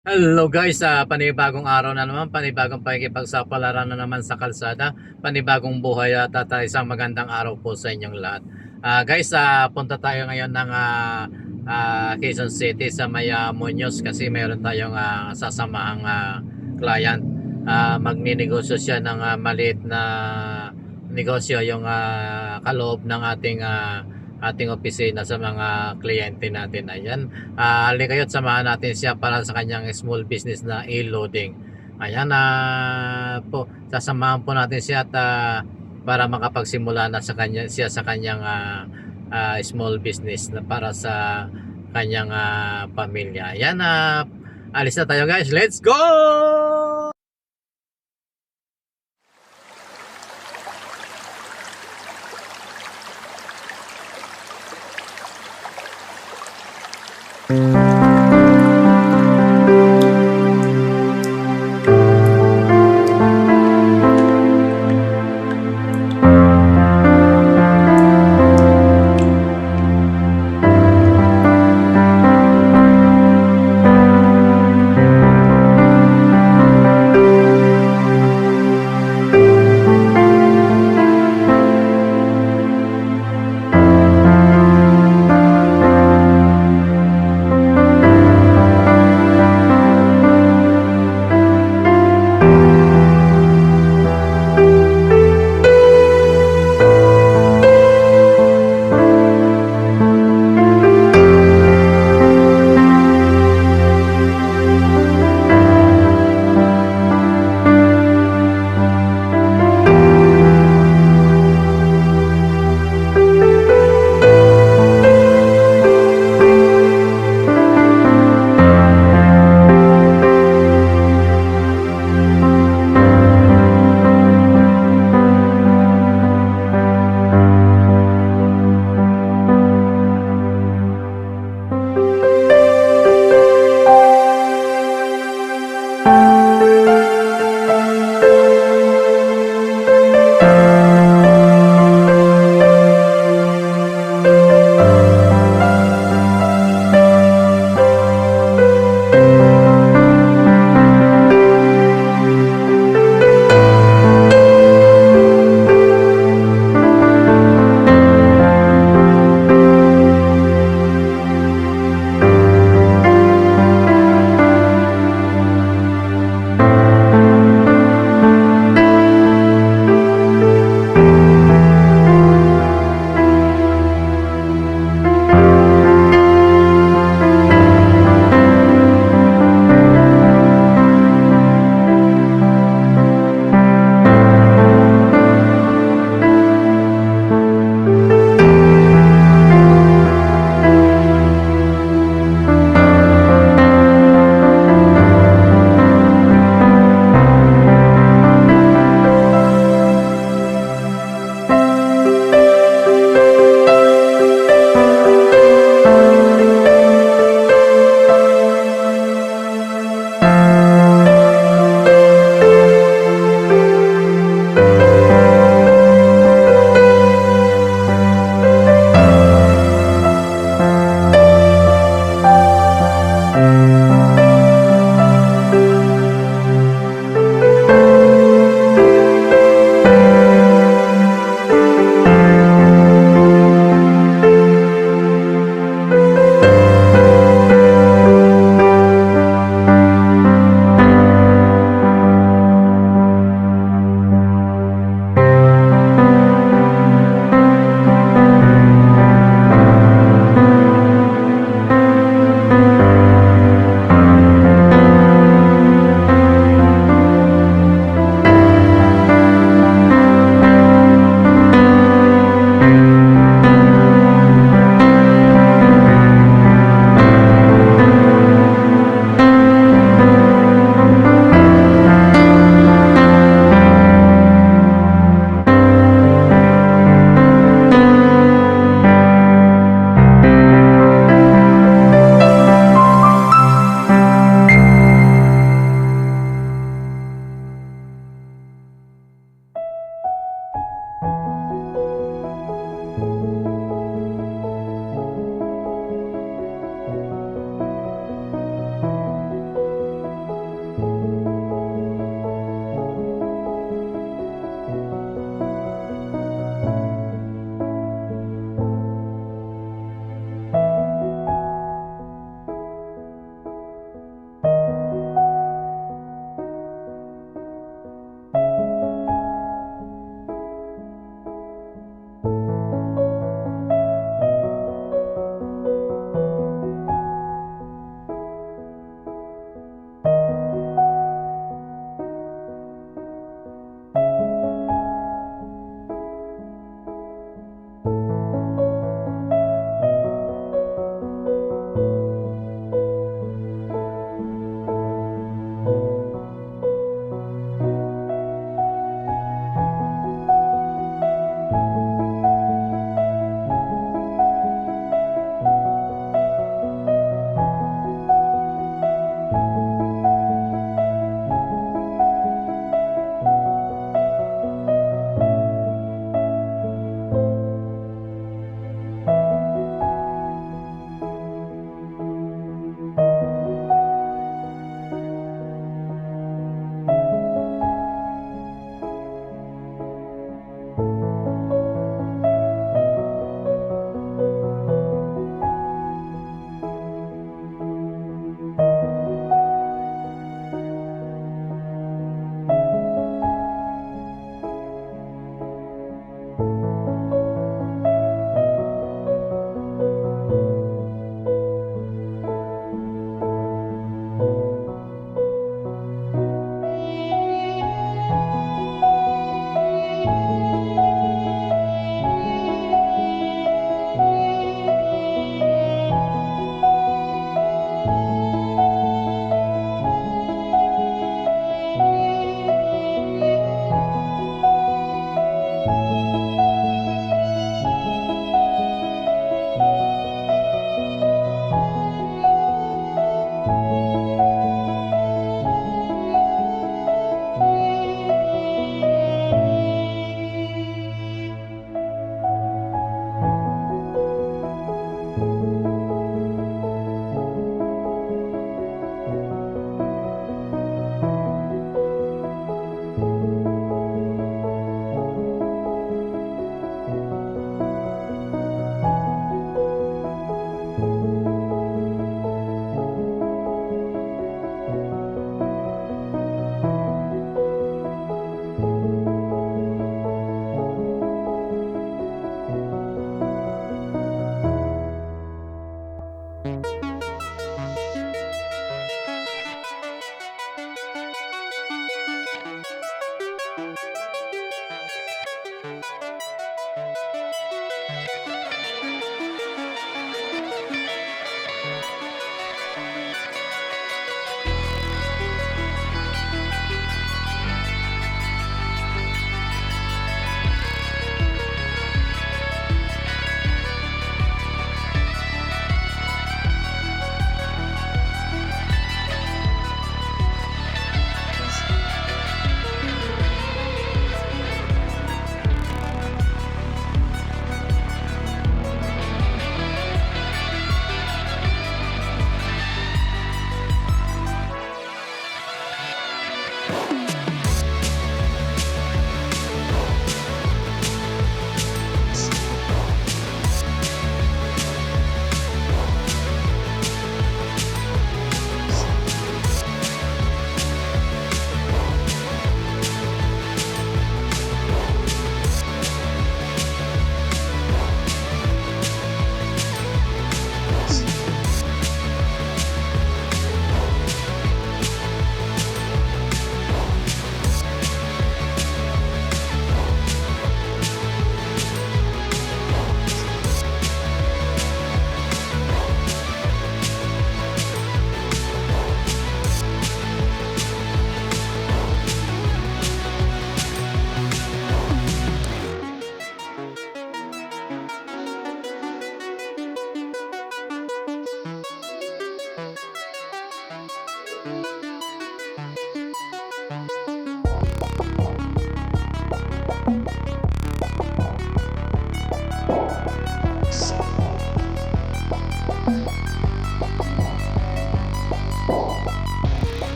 Hello guys, panibagong araw na naman, panibagong pakikipagsapalaran na naman sa kalsada, panibagong buhay at isang magandang araw po sa inyong lahat. Guys, punta tayo ngayon ng Quezon City sa may Munoz kasi mayroon tayong sasamahang client. Magninegosyo siya ng maliit na negosyo yung kaloob ng ating opisina sa mga kliyente natin. Ayan, halika kayo't samahan natin siya para sa kanyang small business na e-loading. Ayan, sasamahan po natin siya at para makapagsimula na siya sa kanyang small business na para sa kanyang pamilya. Ayan, alis na tayo guys, let's go!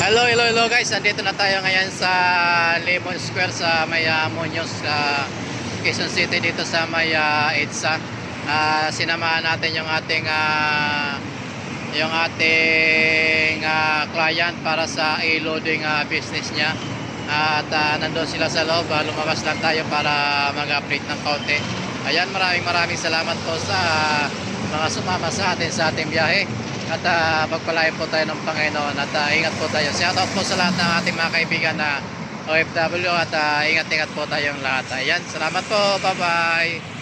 Hello guys, andito na tayo ngayon sa Lemon Square sa may Munoz Quezon City, dito sa may EDSA. Sinamahan natin yung ating client para sa e-loading business niya. At nandun sila sa loob, lumabas lang tayo para mag-update ng konti. Ayan, maraming salamat po sa mga sumama sa atin sa ating biyahe. At pagpalain po tayo ng Panginoon at ingat po tayo. Shoutout po sa lahat ng ating mga kaibigan na OFW at ingat-ingat po tayong lahat. Ayan, salamat po. Bye-bye.